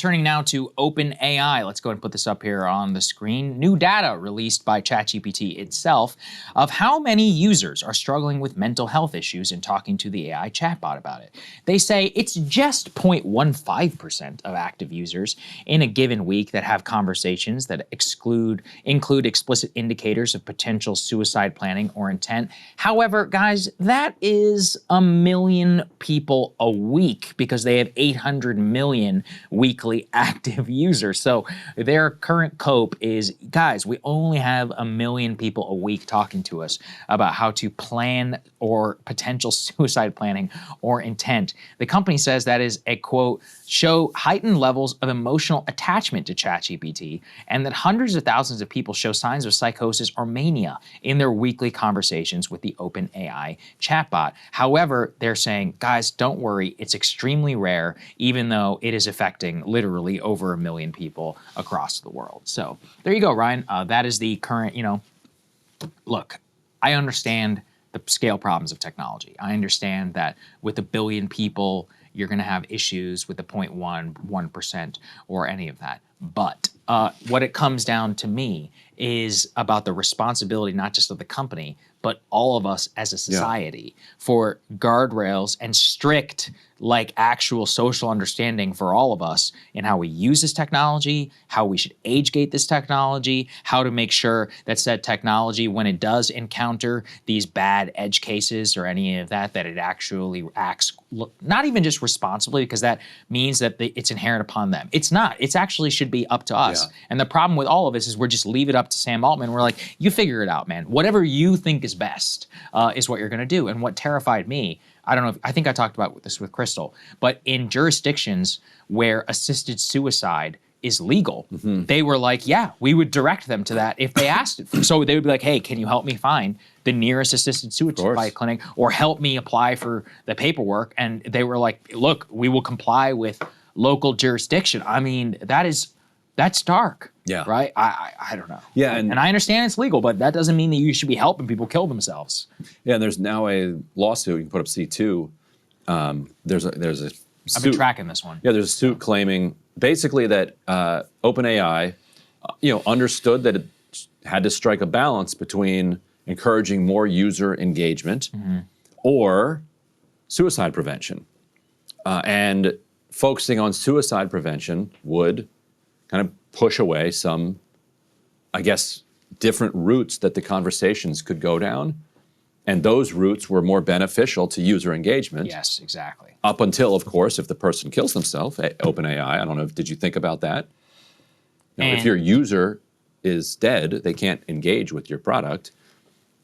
Turning now to OpenAI. Let's go ahead and put this up here on the screen. New data released by ChatGPT itself of how many users are struggling with mental health issues and talking to the AI chatbot about it. They say it's just 0.15% of active users in a given week that have conversations that include explicit indicators of potential suicide planning or intent. However, guys, that is 1 million people a week because they have 800 million weekly active users. So their current cope is, guys, we only have 1 million people a week talking to us about how to plan or potential suicide planning or intent. The company says that is a quote, show heightened levels of emotional attachment to ChatGPT, and that hundreds of thousands of people show signs of psychosis or mania in their weekly conversations with the OpenAI chatbot. However, they're saying, guys, don't worry, it's extremely rare, even though it is affecting literally over 1 million people across the world. So there you go, Ryan. That is the current, look, I understand the scale problems of technology. I understand that with 1 billion people, you're going to have issues with the 0.1% or any of that. But what it comes down to me is about the responsibility, not just of the company, but all of us as a society for guardrails and strict, like actual social understanding for all of us in how we use this technology, how we should age gate this technology, how to make sure that said technology, when it does encounter these bad edge cases or any of that, that it actually acts, not even just responsibly, because that means that it's inherent upon them. It's not. It's actually should be up to us. Yeah. And the problem with all of this is we're just leave it up to Sam Altman. We're like, you figure it out, man. Whatever you think is best is what you're going to do. And what terrified me, I don't know, I think I talked about this with Crystal, but in jurisdictions where assisted suicide is legal, they were like, yeah, we would direct them to that if they asked it. So they would be like, hey, can you help me find the nearest assisted suicide clinic or help me apply for the paperwork? And they were like, look, we will comply with local jurisdiction. I mean, that's dark. Yeah. Right? I don't know. Yeah. And I understand it's legal, but that doesn't mean that you should be helping people kill themselves. Yeah, and there's now a lawsuit. You can put up C2. There's a suit. I've been tracking this one. Yeah, there's a suit claiming basically that OpenAI, understood that it had to strike a balance between encouraging more user engagement or suicide prevention. And focusing on suicide prevention would kind of push away some, I guess, different routes that the conversations could go down. And those routes were more beneficial to user engagement. Yes, exactly. Up until, of course, if the person kills themselves, OpenAI, I don't know, did you think about that? If your user is dead, they can't engage with your product.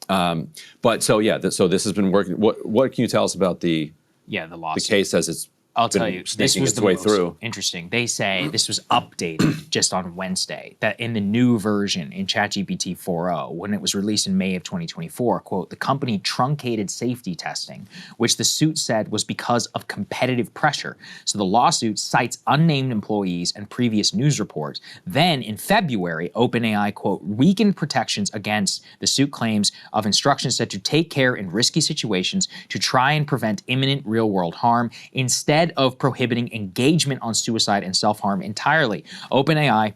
But so, yeah, so this has been working. What can you tell us about the lawsuit? The case as it's I'll tell you, this was the most interesting. They say this was updated just on Wednesday, that in the new version in ChatGPT 4.0, when it was released in May of 2024, quote, the company truncated safety testing, which the suit said was because of competitive pressure. So the lawsuit cites unnamed employees and previous news reports. Then in February, OpenAI, quote, weakened protections against the suit claims of instructions said to take care in risky situations to try and prevent imminent real-world harm instead of prohibiting engagement on suicide and self-harm entirely. OpenAI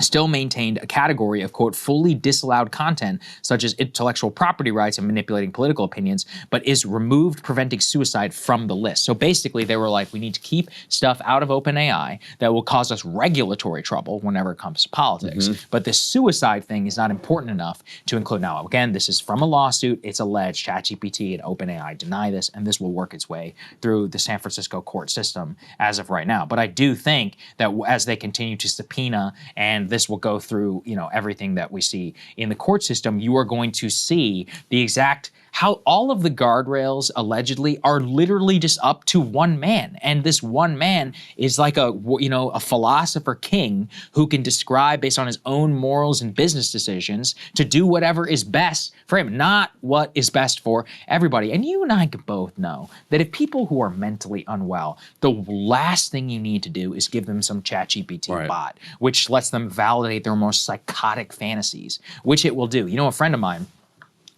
still maintained a category of, quote, fully disallowed content, such as intellectual property rights and manipulating political opinions, but is removed preventing suicide from the list. So basically, they were like, we need to keep stuff out of OpenAI that will cause us regulatory trouble whenever it comes to politics. But the suicide thing is not important enough to include. Now, again, this is from a lawsuit. It's alleged ChatGPT and OpenAI deny this, and this will work its way through the San Francisco court system as of right now. But I do think that as they continue to subpoena, and this will go through, everything that we see in the court system, you are going to see the exact how all of the guardrails allegedly are literally just up to one man. And this one man is like a philosopher king who can describe based on his own morals and business decisions to do whatever is best for him, not what is best for everybody. And you and I can both know that if people who are mentally unwell, the last thing you need to do is give them some ChatGPT bot, which lets them validate their most psychotic fantasies, which it will do. A friend of mine,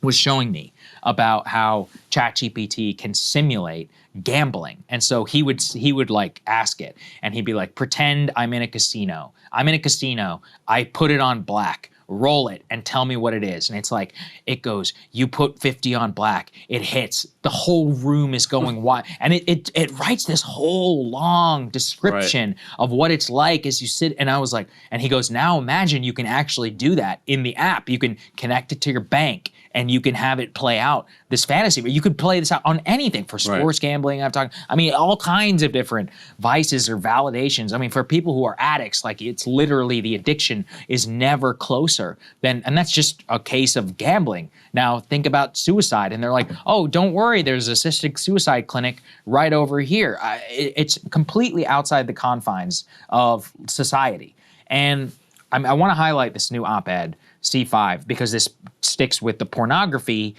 was showing me about how ChatGPT can simulate gambling. And so he would like ask it, and he'd be like, pretend I'm in a casino. I'm in a casino. I put it on black. Roll it and tell me what it is. And it's like, it goes, you put 50 on black, it hits, the whole room is going wild. And it writes this whole long description of what it's like as you sit. And I was like, and he goes, now imagine you can actually do that in the app. You can connect it to your bank and you can have it play out this fantasy, but you could play this out on anything for sports gambling. I mean, all kinds of different vices or validations. I mean, for people who are addicts, like it's literally the addiction is never closer than, and that's just a case of gambling. Now think about suicide and they're like, oh, don't worry, there's an assisted suicide clinic right over here. It's completely outside the confines of society. And I want to highlight this new op-ed, C5, because this sticks with the pornography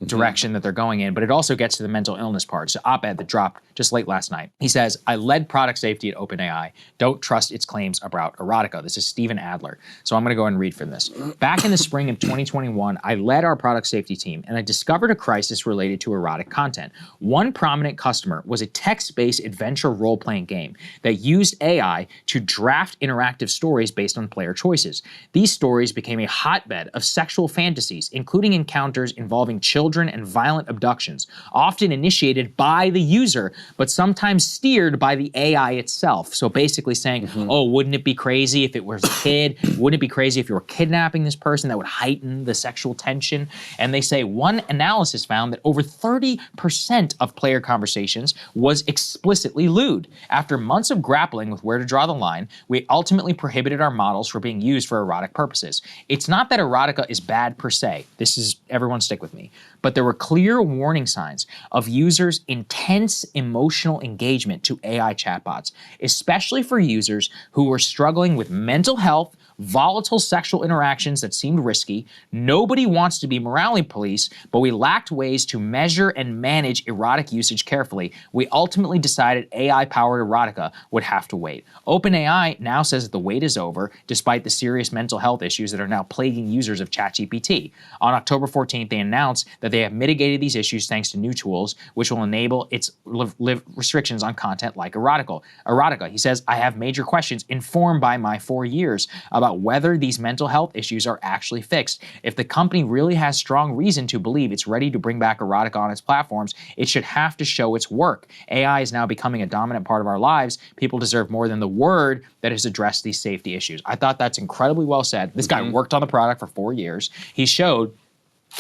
direction that they're going in, but it also gets to the mental illness part. It's an op-ed that dropped just late last night. He says, I led product safety at OpenAI. Don't trust its claims about erotica. This is Steven Adler. So I'm going to go ahead and read from this. Back in the spring of 2021, I led our product safety team, and I discovered a crisis related to erotic content. One prominent customer was a text-based adventure role-playing game that used AI to draft interactive stories based on player choices. These stories became a hotbed of sexual fantasies, including encounters involving children and violent abductions, often initiated by the user, but sometimes steered by the AI itself. So basically saying, oh, wouldn't it be crazy if it was a kid? Wouldn't it be crazy if you were kidnapping this person? That would heighten the sexual tension. And they say one analysis found that over 30% of player conversations was explicitly lewd. After months of grappling with where to draw the line, we ultimately prohibited our models from being used for erotic purposes. It's not that erotica is bad per se. This is, everyone stick with me. But there were clear warning signs of users' intense emotional engagement to AI chatbots, especially for users who were struggling with mental health, volatile sexual interactions that seemed risky. Nobody wants to be morality police, but we lacked ways to measure and manage erotic usage carefully. We ultimately decided AI-powered erotica would have to wait. OpenAI now says that the wait is over, despite the serious mental health issues that are now plaguing users of ChatGPT. On October 14th, they announced that they have mitigated these issues thanks to new tools, which will enable its restrictions on content like erotica. He says, I have major questions informed by my 4 years about whether these mental health issues are actually fixed. If the company really has strong reason to believe it's ready to bring back erotica on its platforms, it should have to show its work. AI is now becoming a dominant part of our lives. People deserve more than the word that has addressed these safety issues. I thought that's incredibly well said. This guy worked on the product for 4 years. He showed,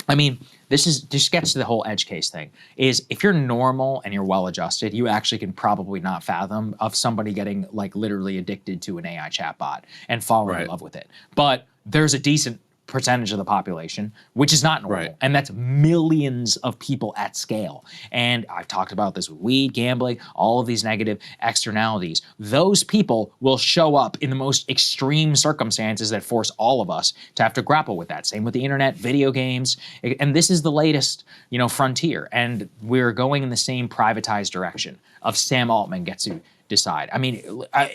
I mean, this gets to the whole edge case thing, is if you're normal and you're well-adjusted, you actually can probably not fathom of somebody getting like literally addicted to an AI chatbot and falling in love with it. But there's a decent percentage of the population, which is not normal. And that's millions of people at scale. And I've talked about this with weed, gambling, all of these negative externalities. Those people will show up in the most extreme circumstances that force all of us to have to grapple with that. Same with the internet, video games. And this is the latest, frontier. And we're going in the same privatized direction of Sam Altman gets to decide. I mean,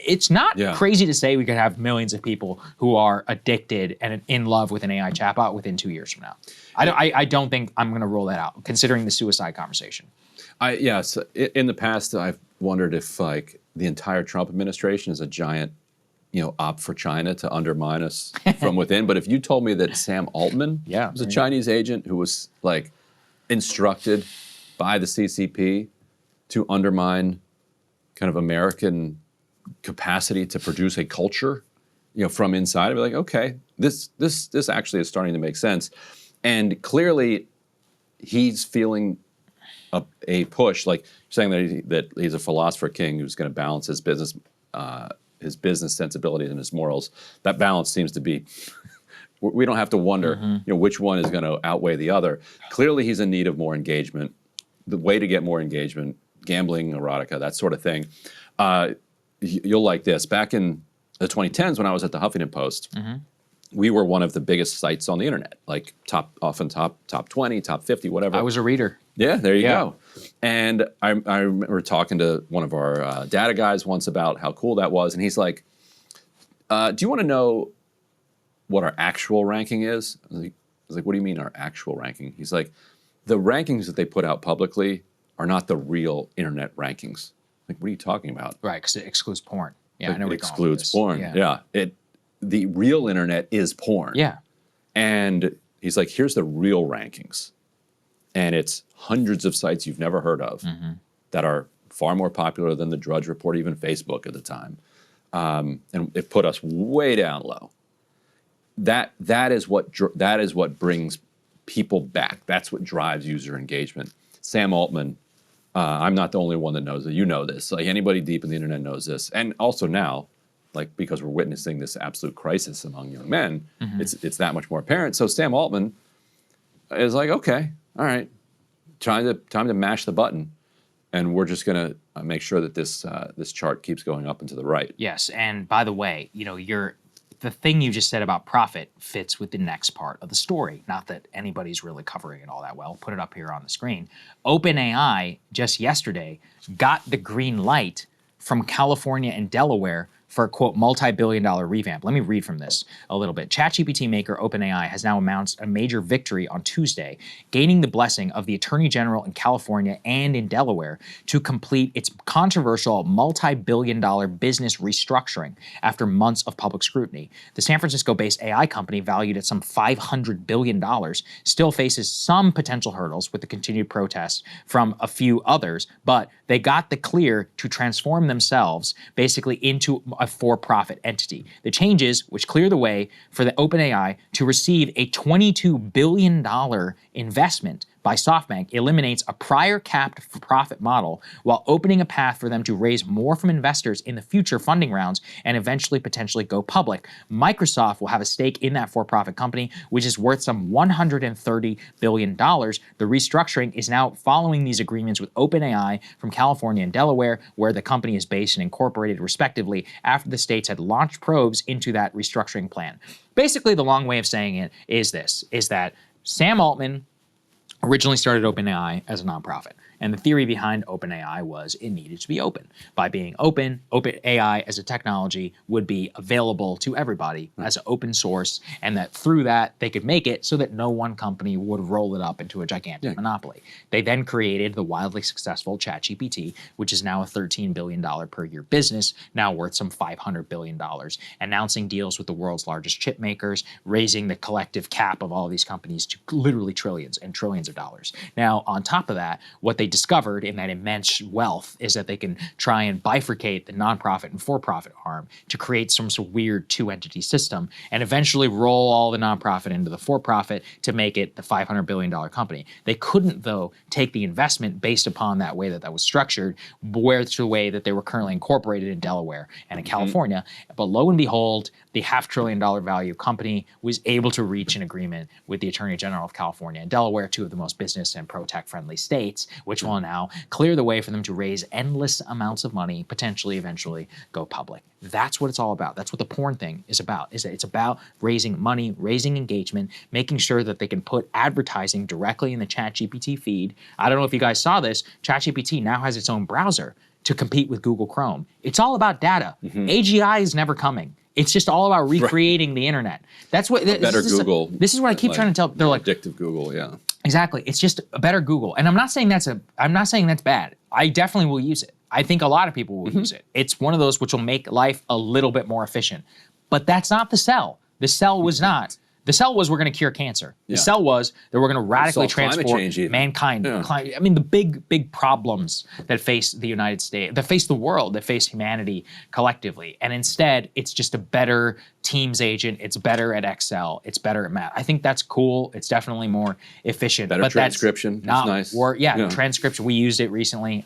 it's not crazy to say we could have millions of people who are addicted and in love with an AI chatbot within 2 years from now. I don't think I'm going to rule that out, considering the suicide conversation. Yes, in the past, I've wondered if like the entire Trump administration is a giant, op for China to undermine us from within. But if you told me that Sam Altman was a Chinese agent who was like instructed by the CCP to undermine kind of American capacity to produce a culture, from inside, I'd be like, okay, this actually is starting to make sense. And clearly he's feeling a push, like saying that he's a philosopher king who's going to balance his business sensibilities and his morals. That balance seems to be, we don't have to wonder, which one is going to outweigh the other. Clearly he's in need of more engagement. The way to get more engagement, gambling, erotica, that sort of thing. You'll like this. Back in the 2010s, when I was at the Huffington Post, we were one of the biggest sites on the internet, like top 20, top 50, whatever. I was a reader. Yeah, there you go. And I remember talking to one of our data guys once about how cool that was, and he's like, do you want to know what our actual ranking is? I was like, was like, what do you mean our actual ranking? He's like, the rankings that they put out publicly are not the real internet rankings. Like, what are you talking about? Right, because it excludes porn. Yeah, Like, I know it where you're going with excludes this. porn. Yeah. The real internet is porn. Yeah. And he's like, here's the real rankings. And it's hundreds of sites you've never heard of that are far more popular than the Drudge Report, even Facebook at the time. And it put us way down low. That is what brings people back. That's what drives user engagement. Sam Altman, I'm not the only one that knows it. You know this. Like, anybody deep in the internet knows this. And also now, like, because we're witnessing this absolute crisis among young men, it's that much more apparent. So Sam Altman is like, okay, all right, time to mash the button, and we're just gonna make sure that this chart keeps going up and to the right. Yes, and by the way, the thing you just said about profit fits with the next part of the story. Not that anybody's really covering it all that well. Put it up here on the screen. OpenAI just yesterday got the green light from California and Delaware for a, quote, multi-billion-dollar revamp. Let me read from this a little bit. ChatGPT maker OpenAI has now announced a major victory on Tuesday, gaining the blessing of the Attorney General in California and in Delaware to complete its controversial multi-billion-dollar business restructuring after months of public scrutiny. The San Francisco-based AI company, valued at some $500 billion, still faces some potential hurdles with the continued protests from a few others, but they got the clear to transform themselves basically into a for-profit entity. The changes, which clear the way for the OpenAI to receive a $22 billion investment by SoftBank, eliminates a prior capped for-profit model while opening a path for them to raise more from investors in the future funding rounds and eventually potentially go public. Microsoft will have a stake in that for-profit company, which is worth some $130 billion. The restructuring is now following these agreements with OpenAI from California and Delaware, where the company is based and incorporated respectively, after the states had launched probes into that restructuring plan. Basically, the long way of saying it is that Sam Altman originally started OpenAI as a nonprofit. And the theory behind OpenAI was it needed to be open. By being open, OpenAI as a technology would be available to everybody as an open source, and that through that, they could make it so that no one company would roll it up into a gigantic monopoly. They then created the wildly successful ChatGPT, which is now a $13 billion per year business, now worth some $500 billion, announcing deals with the world's largest chip makers, raising the collective cap of all of these companies to literally trillions and trillions of dollars. Now, on top of that, what they discovered in that immense wealth is that they can try and bifurcate the nonprofit and for-profit arm to create some sort of weird two-entity system and eventually roll all the nonprofit into the for-profit to make it the $500 billion company. They couldn't, though, take the investment based upon that way that was structured, where it's the way that they were currently incorporated in Delaware and in California. But lo and behold, the $500 billion value company was able to reach an agreement with the Attorney General of California and Delaware, two of the most business and pro-tech friendly states, which will now clear the way for them to raise endless amounts of money, potentially eventually go public. That's what it's all about. That's what the porn thing is about, is that it's about raising money, raising engagement, making sure that they can put advertising directly in the ChatGPT feed. I don't know if you guys saw this, ChatGPT now has its own browser to compete with Google Chrome. It's all about data. AGI is never coming. It's just all about recreating the internet. That's what better Google. This is what I keep trying to tell. They're like addictive Google, yeah. Exactly. It's just a better Google. And I'm not saying that's bad. I definitely will use it. I think a lot of people will use it. It's one of those which will make life a little bit more efficient. But that's not the sell. The sell was not. The sell was we're going to cure cancer. The sell was that we're going to radically transform mankind. I mean, the big problems that face the United States, that face the world, that face humanity collectively. And instead, it's just a better Teams agent. It's better at Excel. It's better at math. I think that's cool. It's definitely more efficient. Better transcription. That's nice. Transcription. We used it recently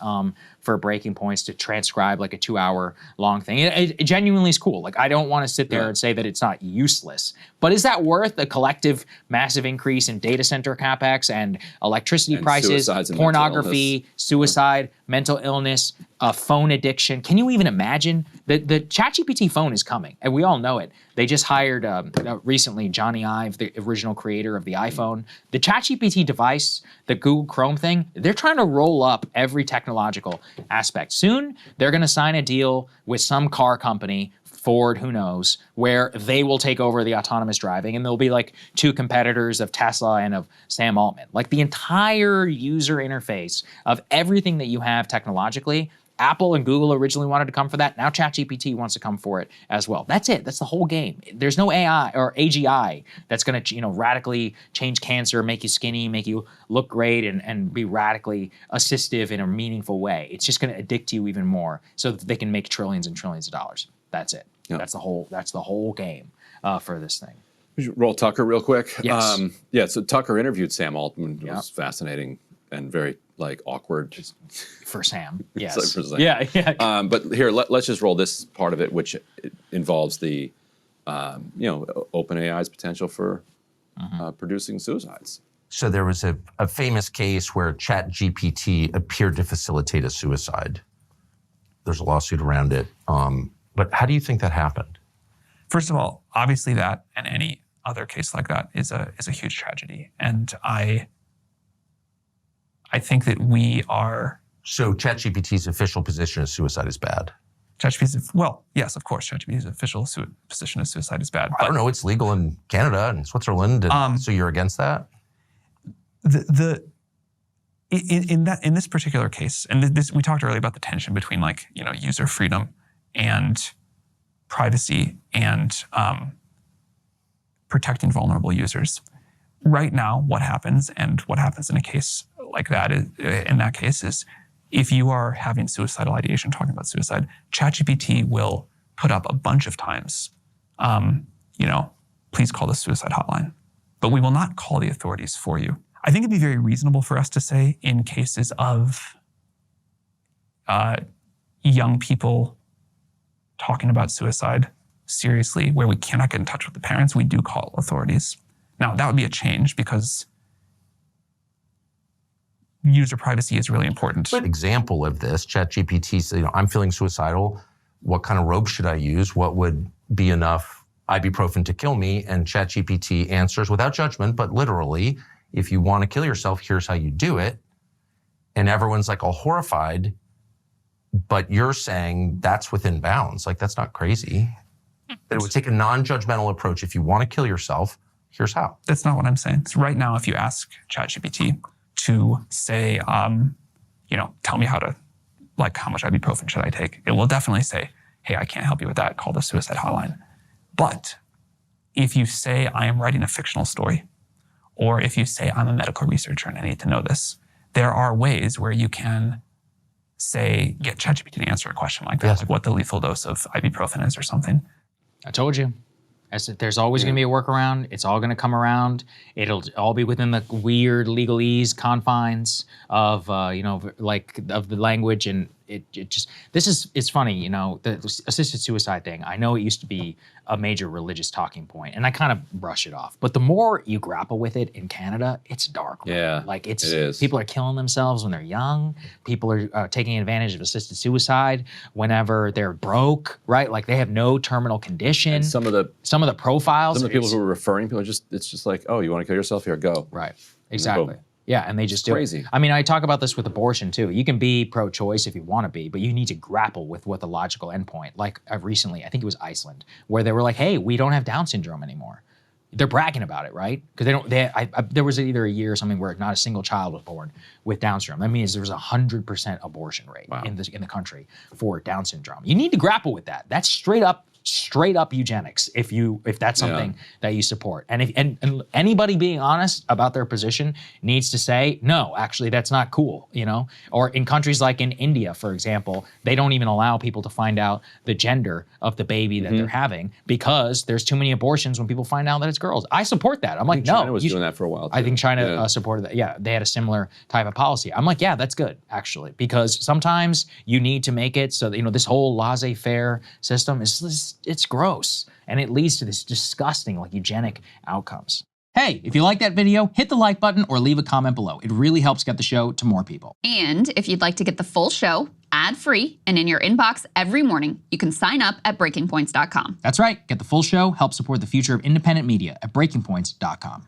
for Breaking Points to transcribe like a 2-hour long thing. It genuinely is cool. Like, I don't want to sit there and say that it's not useless. But is that worth a collective massive increase in data center capex and electricity prices, pornography, suicide, mental illness, phone addiction? Can you even imagine? The ChatGPT phone is coming, and we all know it. They just hired recently Johnny Ive, the original creator of the iPhone. The ChatGPT device, the Google Chrome thing, they're trying to roll up every technological aspect. Soon, they're going to sign a deal with some car company Ford, who knows, where they will take over the autonomous driving and there'll be like two competitors of Tesla and of Sam Altman. Like the entire user interface of everything that you have technologically, Apple and Google originally wanted to come for that. Now ChatGPT wants to come for it as well. That's it. That's the whole game. There's no AI or AGI that's going to, radically change cancer, make you skinny, make you look great, and be radically assistive in a meaningful way. It's just going to addict you even more so that they can make trillions and trillions of dollars. That's it. Yep. That's the whole game for this thing. We should roll Tucker real quick. Yes. So Tucker interviewed Sam Altman. It was fascinating and very awkward. For Sam. Yes. For Sam. Yeah. But here, let's just roll this part of it, which involves the, OpenAI's potential for producing suicides. So there was a famous case where ChatGPT appeared to facilitate a suicide. There's a lawsuit around it. But how do you think that happened? First of all, obviously that and any other case like that is a huge tragedy. And I think that we are... So ChatGPT's official position is suicide is bad? Yes, of course, ChatGPT's official position is suicide is bad. I don't know, it's legal in Canada and Switzerland, and so you're against that? In this particular case, and this we talked earlier about the tension between user freedom and privacy and protecting vulnerable users. Right now, what happens in a case like that is if you are having suicidal ideation, talking about suicide, ChatGPT will put up a bunch of times, please call the suicide hotline. But we will not call the authorities for you. I think it'd be very reasonable for us to say in cases of young people talking about suicide seriously, where we cannot get in touch with the parents, we do call authorities. Now, that would be a change because user privacy is really important. An example of this, ChatGPT says, I'm feeling suicidal. What kind of rope should I use? What would be enough ibuprofen to kill me? And ChatGPT answers without judgment, but literally, if you want to kill yourself, here's how you do it. And everyone's all horrified, but you're saying that's within bounds. That's not crazy. That it would take a non-judgmental approach. If you want to kill yourself, here's how. That's not what I'm saying. So right now, if you ask ChatGPT to say, tell me how much ibuprofen should I take? It will definitely say, hey, I can't help you with that. Call the suicide hotline. But if you say, I am writing a fictional story, or if you say, I'm a medical researcher and I need to know this, there are ways where you can get ChatGPT to answer a question like that, yes. Like what the lethal dose of ibuprofen is or something. I told you. I said there's always going to be a workaround. It's all going to come around. It'll all be within the weird legalese confines of of the language, and it just it's funny, the assisted suicide thing. I know it used to be a major religious talking point, and I kind of brush it off. But the more you grapple with it in Canada, it's dark. Yeah, it is. People are killing themselves when they're young. People are taking advantage of assisted suicide whenever they're broke, right? They have no terminal condition. And some of the profiles. Some of the people who are referring people it's just oh, you want to kill yourself? Here, go. Right. Exactly. Yeah, and they just do crazy. it. I mean, I talk about this with abortion too. You can be pro-choice if you want to be, but you need to grapple with what the logical endpoint. Recently, I think it was Iceland, where they were like, "Hey, we don't have Down syndrome anymore." They're bragging about it, right? Because there was either a year or something where not a single child was born with Down syndrome. That means there was 100% abortion rate in the country for Down syndrome. You need to grapple with that. That's straight up eugenics if that's something that you support. And anybody being honest about their position needs to say, no, actually that's not cool, Or in countries like in India, for example, they don't even allow people to find out the gender of the baby that they're having because there's too many abortions when people find out that it's girls. I support that. I'm like, no. China was doing that for a while too. I think China supported that. Yeah, they had a similar type of policy. I'm like, yeah, that's good, actually, because sometimes you need to make it so that, this whole laissez-faire system it's gross, and it leads to this disgusting eugenic outcomes. Hey, if you like that video, hit the like button or leave a comment below. It really helps get the show to more people. And if you'd like to get the full show ad-free and in your inbox every morning, you can sign up at breakingpoints.com. That's right. Get the full show, help support the future of independent media at breakingpoints.com.